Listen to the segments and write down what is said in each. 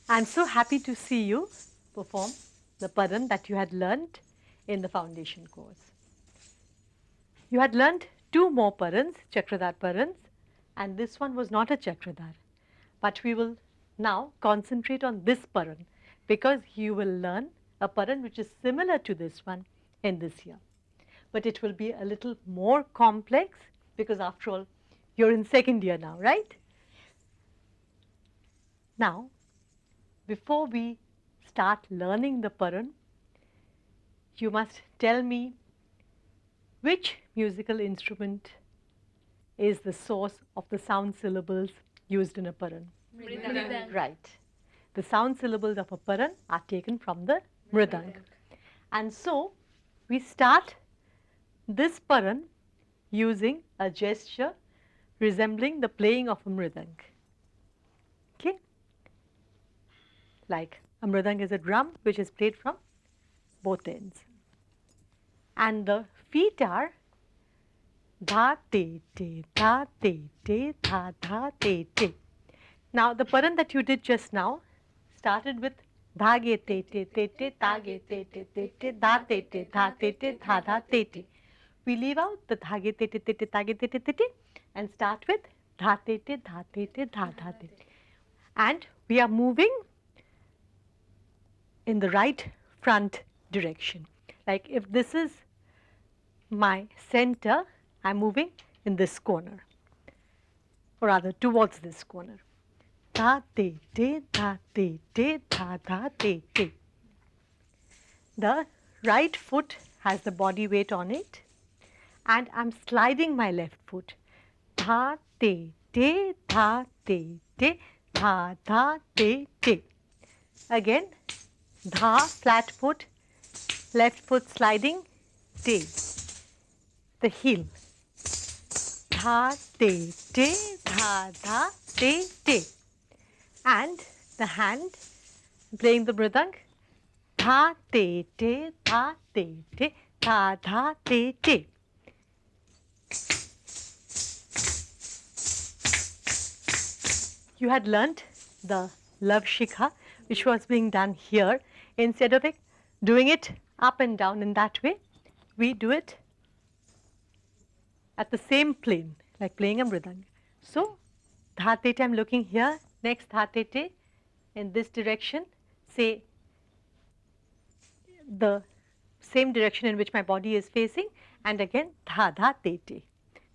I'm so happy to see you perform the paran that you had learnt in the foundation course. You had learnt two more parans, Chakradhar parans, and this one was not a Chakradhar. But we will now concentrate on this paran because you will learn a paran which is similar to this one in this year. But it will be a little more complex because after all, you're in second year now, right? Now, before we start learning the paran, you must tell me which musical instrument is the source of the sound syllables used in a paran? Mridang. Right. The sound syllables of a paran are taken from the mridang. And so, we start this paran using a gesture resembling the playing of a mridang. Okay? Like a mridang is a drum which is played from both ends. And the feet are dha te te, dha te te, dha te te. Now the paran that you did just now started with dha ge te te te te, ta ge te te te te, dha te te, dha te te, dha te te. We leave out the dha ge te te te te, ta ge te te te te and start with dha te te, dha te te, dha te te. And we are moving in the right front direction. Like if this is my center, I'm moving in this corner, or rather towards this corner. Dha te te, dha te te, dha te te. The right foot has the body weight on it, and I'm sliding my left foot. Dha te te, dha te te, dha te te. Again, dha flat foot, left foot sliding, te, the heel. Dha te te, dha te te. And the hand playing the mridang, dha te te, dha te te, dha te te. You had learnt the love shikha which was being done here. Instead of it, doing it up and down in that way, we do it at the same plane, like playing a mridang. So, dha te te, I'm looking here, next dha te te, in this direction, say the same direction in which my body is facing, and again dha te te.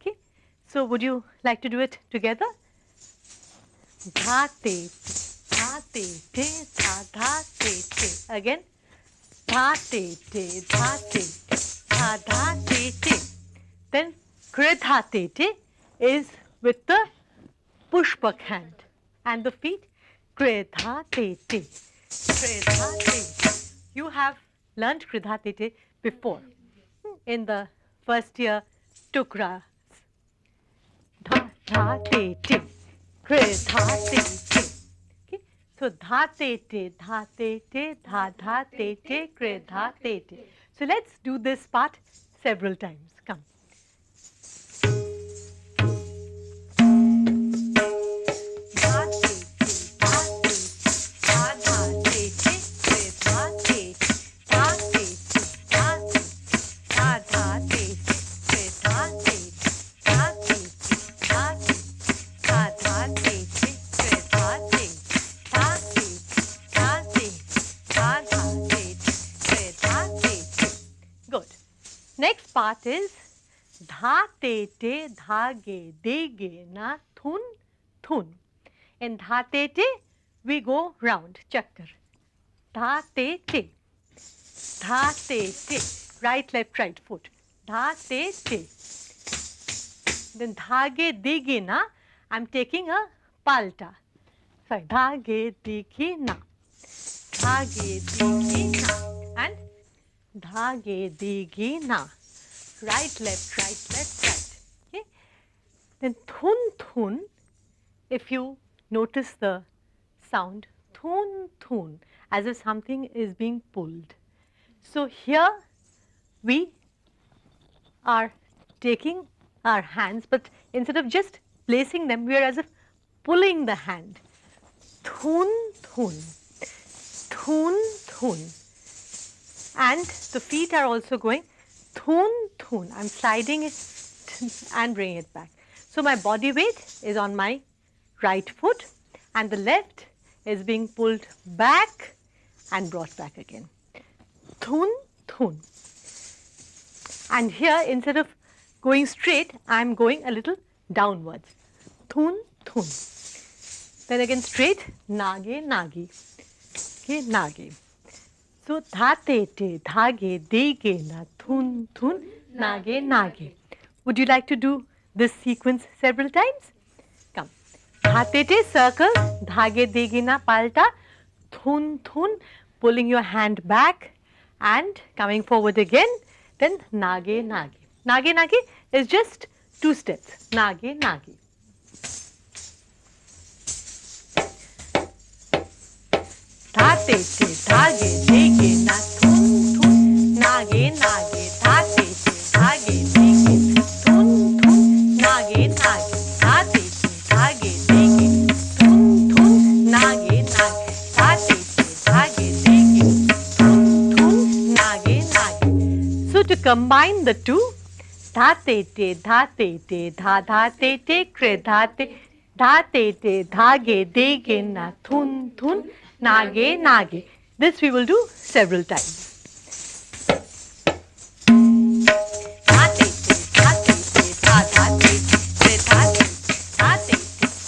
Okay? So, would you like to do it together? Dha te te, dha te te, dha te te. Again, dha te te, dha te te, dha te te. Then kridha te te is with the pushpak hand, and the feet kridha te te, kridha te te. You have learnt kridha te te before in the first year tukras. dha te te, kre dha te te. Okay, so dha te te, dha te te, dha dha te te, kre dha te te. So let's do this part several times. Come. Good. Next part is dha te te, dha ge de ge na, thun thun. In dha te te, we go round, chakkar. Dha te te, dha te te, right, left, right foot. Dha te te. Then dha ge de ge na, I'm taking a palta. Sorry, dha ge de ge na, dha ge de ge na, and dha ge de ge na. Right, left, right, left, right. Okay. Then thun thun, if you notice the sound, thun thun, as if something is being pulled. So here we are taking our hands, but instead of just placing them, we are as if pulling the hand. Thun thun, thun thun. And the feet are also going thun thun. I'm sliding it and bringing it back. So my body weight is on my right foot and the left is being pulled back and brought back again. Thun thun. And here instead of going straight, I'm going a little downwards. Thun thun. Then again straight, nage nagi. Okay, nage. So dha te te, dha ge de ge na, thun thun, nage nage. Would you like to do this sequence several times? Come. Dha te te, circle, dha ge de ge na, palta, thun thun, pulling your hand back and coming forward again. Then nage nage. Nage nage is just 2 steps. Nage nage. Dha te te, dha ge de ge na, thun thun, nage nage. Dha te te, dha ge de ge, thun thun, nage nage. Dha te te, dha ge de ge, thun thun, nage nage. Dha te te, dha ge de ge, thun thun, nage nage. So to combine the two, dha te te, dha te te, dha dha te te, kre dha te dha ge de ge na, thun thun, nage nage. This we will do several times. Dha te te, dha te te, dha dha te te, kre dha te te,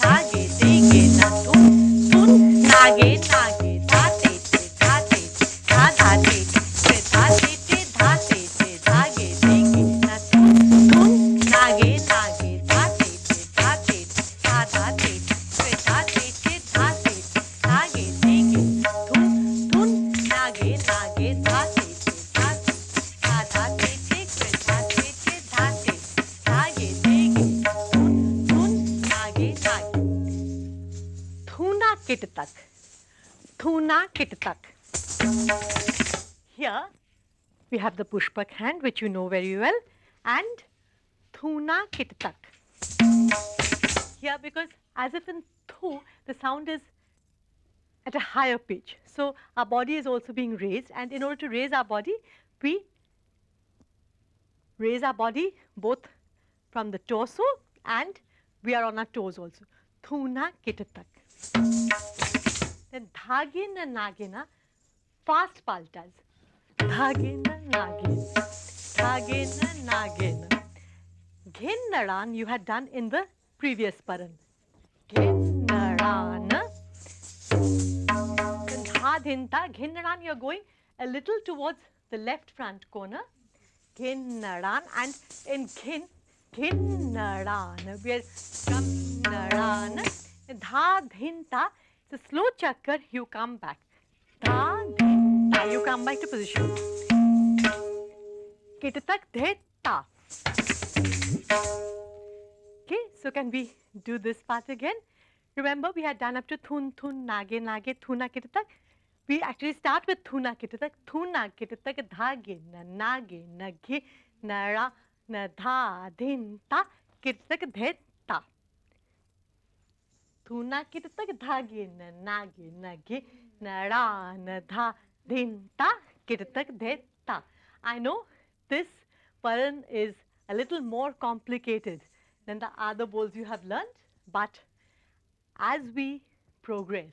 dha ge de ge na, thun thun, nage nage. Dha te te, dha te te, dha dha te te, kre dha te te, dha ge de ge na, thun thun, nage nage. Dha te te, dha te te, dha dha te te, kre dha te te, dha ge de ge, thun thun, nage nage. Dha te te, dha dha te te, kre dha te te, dha ge de ge, thun thun, nage nage. Thuna kit tak, thuna kit tak. Here we have the pushpak hand, which you know very well, and thuna kit tak. Here, because as if in thu, the sound is at a higher pitch. So our body is also being raised, and in order to raise our body, we raise our body both from the torso and we are on our toes also. Thuna kitatak. Then dhagena nagena, fast paltas. Dhagena nagena, dhagena nagena. Ghennaran you had done in the previous paran. Ghennaran. Then dhadhinta, ghennaran you are going a little towards the left front corner. Ghennaran, and in ghennaran we are gamnaran. Dhadhinta, it's a slow chakkar, you come back. Dhadhinta, you come back to position. Kitatak dheta. Okay, So can we do this part again? Remember we had done up to thun, thun, nage, nage, thuna, kitatak. We actually start with thuna, kitatak, thuna, kitatak, dhage, na, nage, nage, nara, na, dha, dhin, ta, kitatak, dhe, ta. Thuna, kitatak, dhage, na, nage, nage, nara, na, dha, dhin, ta, kitatak, dhe, ta. I know this paran is a little more complicated than the other bowls you have learnt, but as we progress,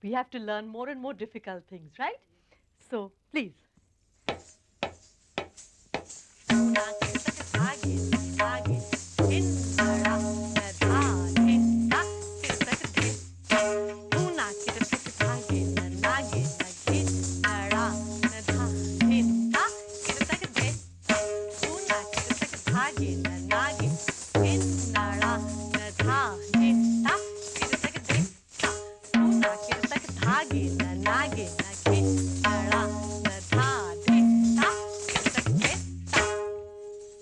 we have to learn more and more difficult things, right? So please.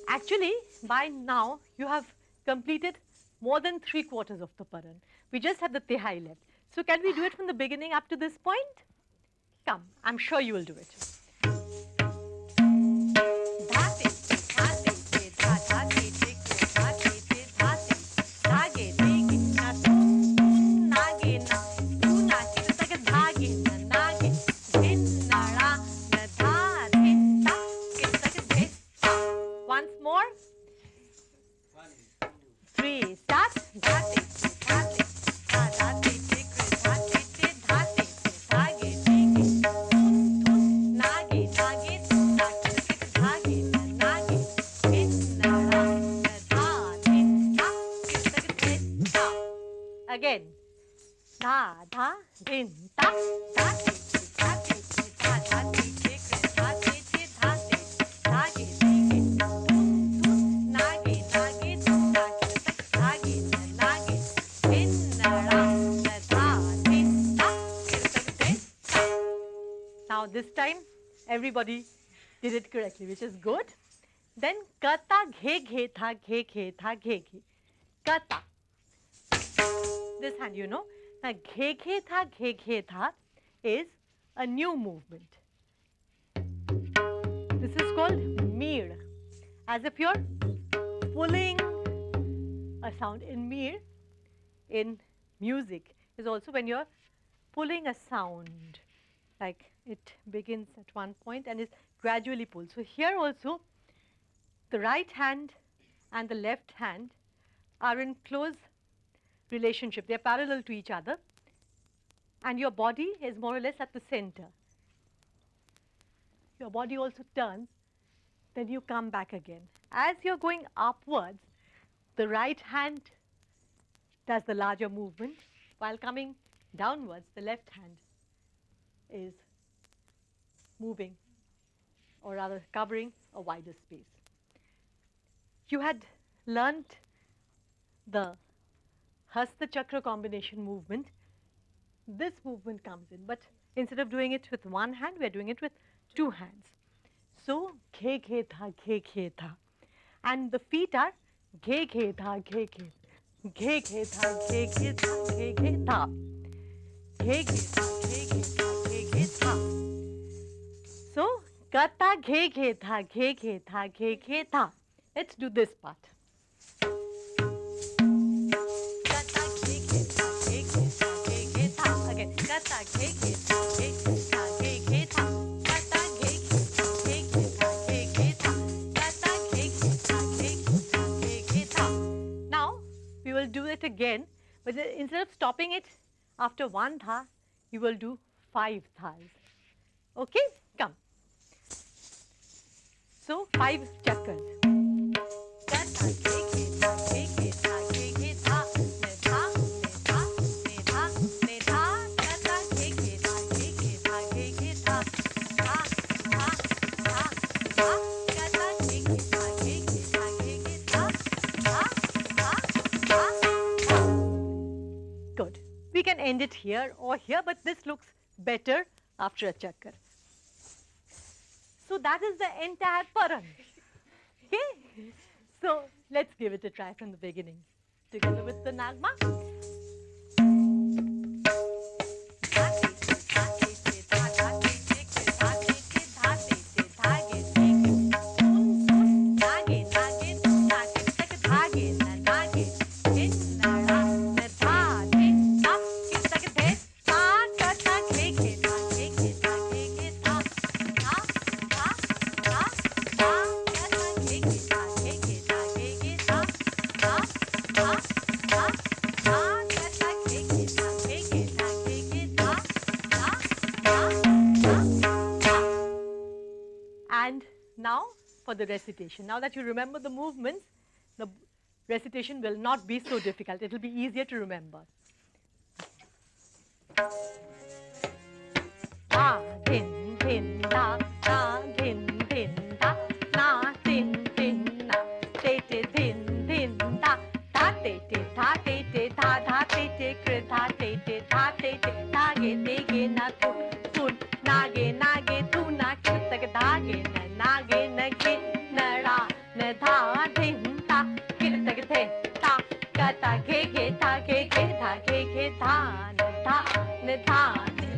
Actually, by now you have completed more than 3/4 of the paran. We just have the tihai left. So can we do it from the beginning up to this point? Come, I'm sure you will do it. Once more. 3, start. Again. Dha, dha, din, ta, da, ti, ti, da, ti, ti, da, da, ti, ti, kri, da, ti, ti, da, ti, da, ge, ti, ge, tun, tun, na, ge, na, ge, tun, na, ge, tak, da, ge, na, ge, din, na, ra, na, dha, din, ta, kri, tak, din, ta. Now this time, everybody did it correctly, which is good. Then kata, ghe, ghe, tha, ghe, ghe, tha, ghe, ghe. Kata. This hand, you know. Now, ghe tha is a new movement. This is called mir, as if you're pulling a sound. In mir, in music, is also when you're pulling a sound, like it begins at one point and is gradually pulled. So here also, the right hand and the left hand are in close relationship. They are parallel to each other, and your body is more or less at the center. Your body also turns, then you come back again. As you're going upwards, the right hand does the larger movement, while coming downwards, the left hand is moving, or rather covering a wider space. You had learnt the Hasta Chakra combination movement. This movement comes in, but instead of doing it with one hand, we are doing it with two hands. So, ghe ghe tha, ghe ghe tha. And the feet are ghe ghe tha, ghe ghe. Ghe ghe tha, ghe ghe tha, ghe ghe tha. Ghe ghe tha, ghe ghe tha, ghe ghe tha. So, kata ghe ghe tha, ghe ghe tha, ghe ghe tha. Let's do this part. Again, kata ghe ghe tha, ghe ghe tha, ghe ghe tha. Kata ghe ghe tha, ghe ghe tha, ghe ghe tha. Kata ghe ghe tha, ghe ghe tha, ghe ghe tha. Now we will do it again, but instead of stopping it after one tha, you will do 5 thas. Okay, come. So 5 chakras. Kata ghe ghe tha, ghe ghe tha, ghe ghe tha. Ne tha, ne tha, ne tha, ne tha. Kata ghe ghe tha, ghe ghe tha, ghe ghe tha. Tha, tha, tha, tha. Kata ghe ghe tha, ghe ghe tha, ghe ghe tha. Tha, tha, tha, tha. Good. We can end it here or here, but this looks better after a chakra. So that is the entire paran. Okay? So let's give it a try from the beginning. together with the Nagma. And now for the recitation. Now that you remember the movements, the recitation will not be so difficult. It will be easier to remember. Da, din, din, da, da, din, din, da, na, din, din, na, te, te, din, din, da, da, te, te, da, te, te, da, da, te, te, kri, da, te, te, da, te, te, da, ge, te, ge, na, tu, tun, na, ge, tu, na, ki, tak, da, ge, na, ge, na, ge, na, ra, na, da, din, da, ki, tak, te, ta, ka, ta, ge, ta, ge, ta, ge, ta, na, da, na, da,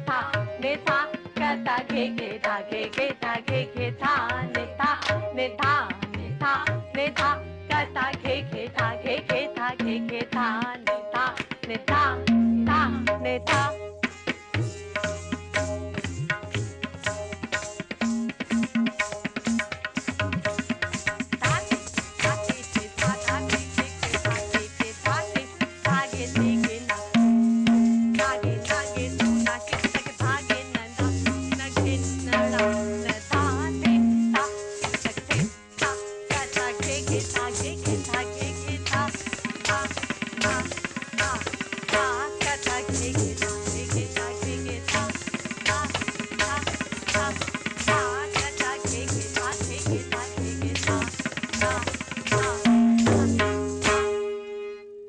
ta, ne, ta, ka, ta, ge, ta, ge, ta, ge, ta, ne, ta, ne, ta, ne, ta, ne, ta, ka, ta, ge, ta, ge, ta, ge, ta, ne, ta, ne, ta, ta, ne, ta.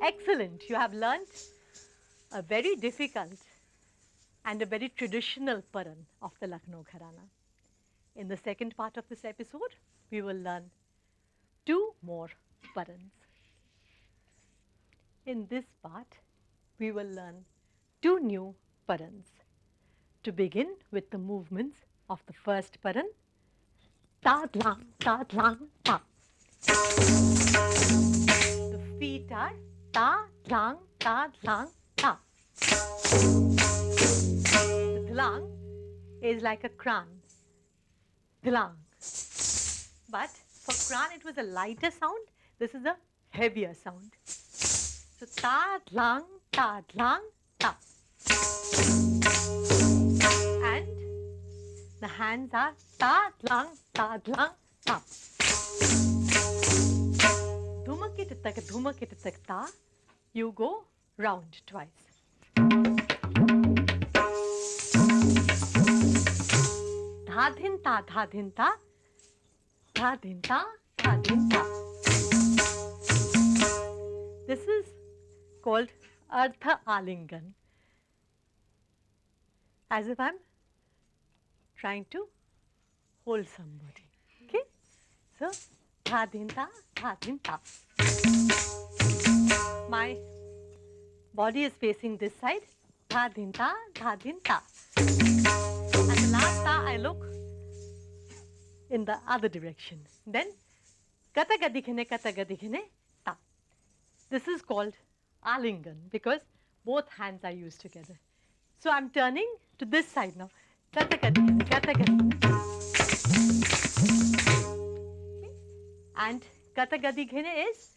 Excellent. You have learnt a very difficult and a very traditional paran of the Lucknow Gharana. In the second part of this episode, we will learn 2 more parans. In this part, we will learn 2 new parans. To begin with the movements of the first paran, ta dlang, ta dlang, ta. The feet are ta dlang, ta dlang, ta. The dlang is like a kran, dlang. But for kran it was a lighter sound. This is a heavier sound. So ta dlang, ta dlang, ta. And the hands are ta dlang, ta. Dhumakit tak ta. You go round twice. Dha din ta, dha din ta, dha din ta, dha din ta. This is called Ardha Alingan. As if I'm trying to hold somebody. Okay? So, dha din ta, dha din ta. My body is facing this side. Dha din ta, dha din ta. At the last ta, I look in the other direction. Then, kataga dikhine, ta. This is called Alingan because both hands are used together. So I'm turning to this side now. Kataga dikhine. And kataga dikhine is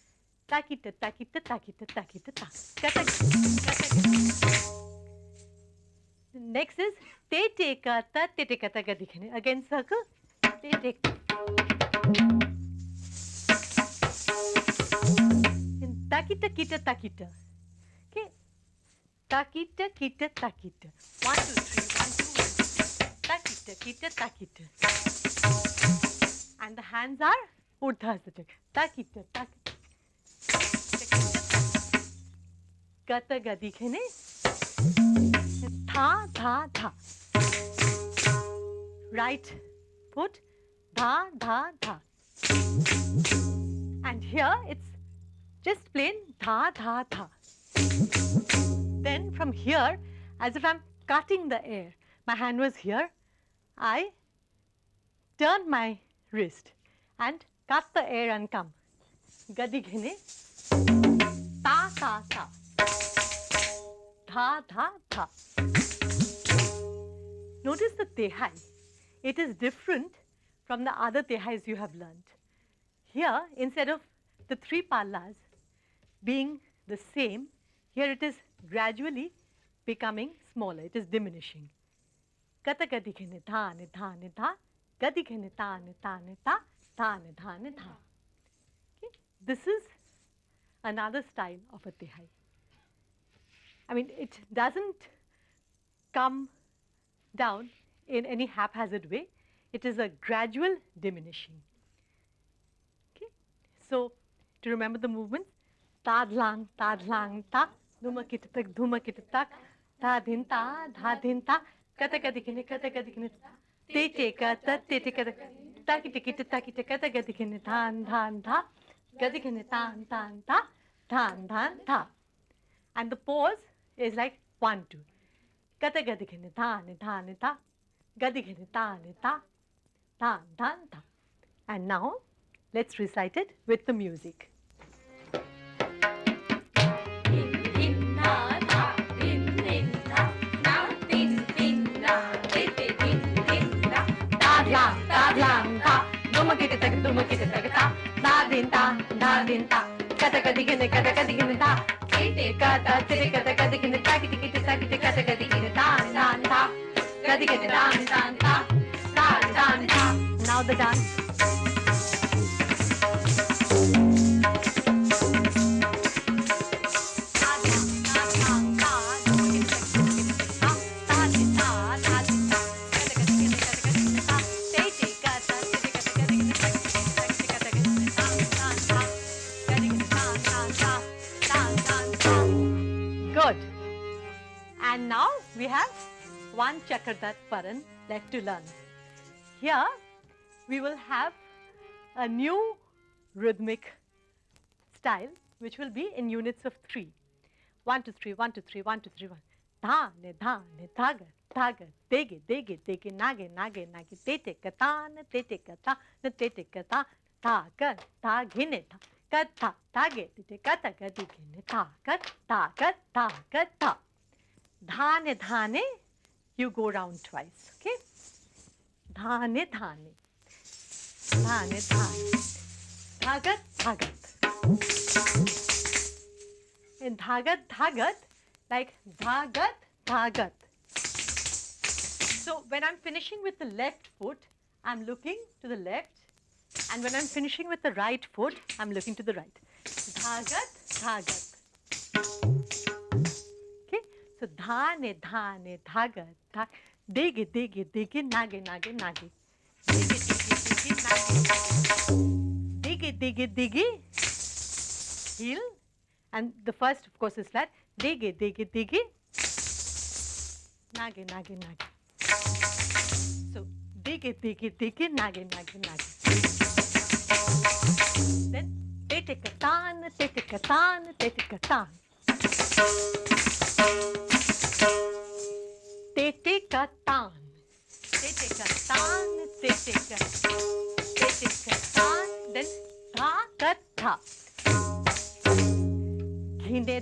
takita, takita, takita, takita, ta. Kataga. Next is te te kata, te te kataga dikhine. Again circle. Te te. And takita, kita, takita. Okay. Takita, kita, takita. 1, 2, 3, 1, 2, 1, 2. Takita, kita, takita. And the hands are urdhva saja. Takita, takita. Kataga dikhine. Tha, tha, tha. Right foot. Dha, dha, dha. And here it's just plain tha, tha, tha. Then from here, as if I'm cutting the air, my hand was here, I turned my wrist and cut the air and come. Gadi ghine, ta, ta, ta. Tha, tha, tha. Notice the tehai. It is different from the other tehais you have learnt. Here, instead of the three palas being the same, here it is gradually becoming smaller. It is diminishing. Kata gadi ghine tha ne tha ne tha, gadi ghine ta ne tha ne tha, tha ne tha ne tha. Okay? This is another style of a tehai. I mean, it doesn't come down in any haphazard way. It is a gradual diminishing. Okay? So, to remember the movements, tadlang, tadlang, ta, dhumakitatak, dhumakitatak, ta din ta, kata gadikine, te te kata, taki tikita, taki kata gadikine, tan, ta, gadikine, tan, ta, tan, ta. And the pause is like 1, 2. Kata gadikine, ta, gadikine, ta, tan, ta. And now, let's recite it with the music. Tadlang, ta, dhumakitatak, ta, da din ta, kata gadikine, ta, te kata, kata gadikine, taki kata gadikine, ta, gadikine, ta. Now the dance. Good. And now we have one Chakradat Paran left to learn. Here we will have a new rhythmic style which will be in units of 3. 1, 2, 3, 1, 2, 3, 1, 2, 3, 1. Dha, ne, thaga, dege, nage, tete, kata, thaga, ghine, kata, tage, tete, kata, gadi, ghine, thaga, tha. Dhane, you go round twice, okay? Dhane, Thagat. In Thagat, like Dhagat. So when I'm finishing with the left foot, I'm looking to the left. And when I'm finishing with the right foot, I'm looking to the right. Dhagat. Okay? So dhane, dhagat, dege, nage. Dege, heel. And the first, of course, is flat. Dege, nage. So dege, nage. Then tete katan. Then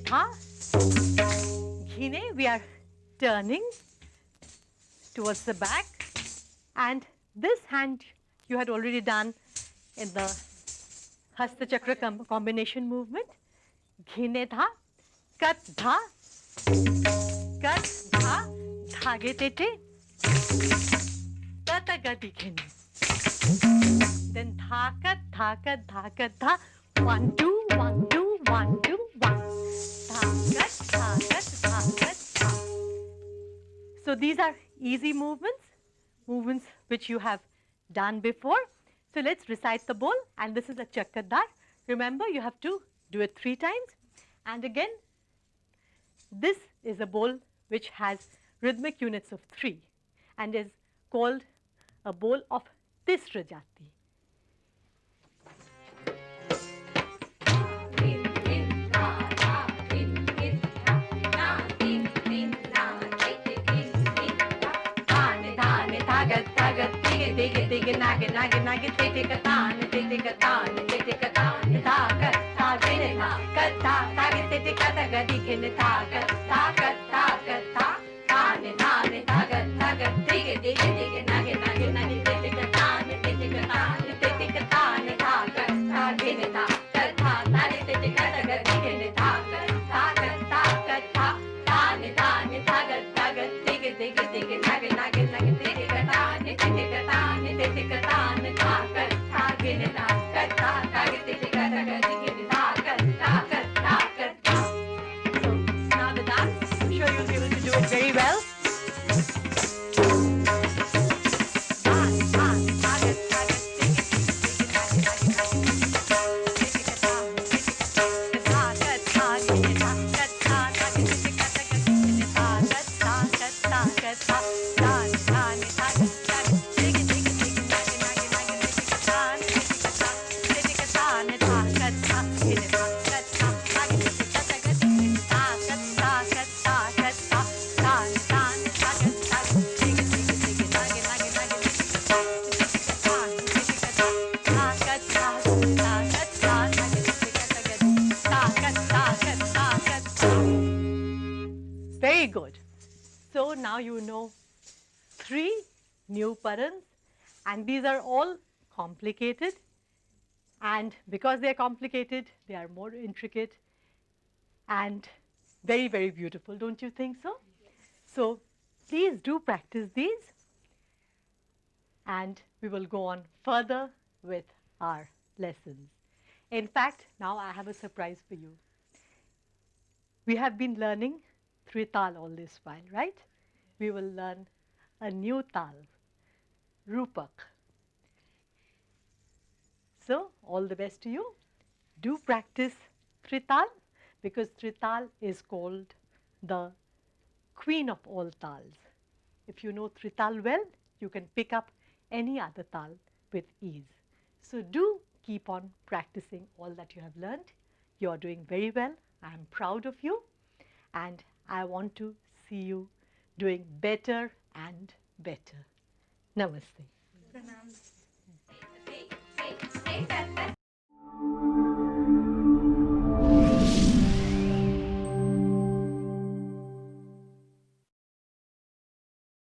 tha. Ghine, we are turning towards the back, and this hand you had already done in the Hasta Chakra combination movement. Ghine dha, kat dha, dhage tete, kata gadi ghine. Then dhaka, dha, 1, 2, 1, 2, 1, 2, 1. Dhagat, dha. So these are easy movements which you have done before. So let's recite the bowl, and this is a Chakradar. Remember, you have to do it 3 times. And again, this is a bowl which has rhythmic units of 3 and is called a bowl of Tisra Jati. nage nage titikatan titikatan titikatan ta kat ta gine ta kat ta ta ge titikata ga dikine ta kat ta kat ta kat ta ta ne ta gat tige tige tige nage nage nage titikatan titikatan titikatan ta kat ta gine ta kat ta ta ge titikata ga dikine ta kat ta kat ta kat ta ta ne ta gat tige tige tige nage nage nage titikatan titikatan titikatan ta kat ta gine ta kat ta ta ge titikata ga dikine ta kat ta kat ta kat ta. So now the dance, I'm sure you'll be able to do it very well. Very good. So now you know 3 new params, and these are all complicated, and because they are complicated, they are more intricate and very, very beautiful, don't you think so? So please do practice these, and we will go on further with our lessons. In fact, now I have a surprise for you. We have been learning Trital all this while, right? We will learn a new tal, Rupak. So all the best to you. Do practice Trital, because Trital is called the queen of all tals. If you know Trital well, you can pick up any other tal with ease. So do keep on practicing all that you have learned. You are doing very well. I am proud of you, and I want to see you doing better and better. Namaste. Pranam.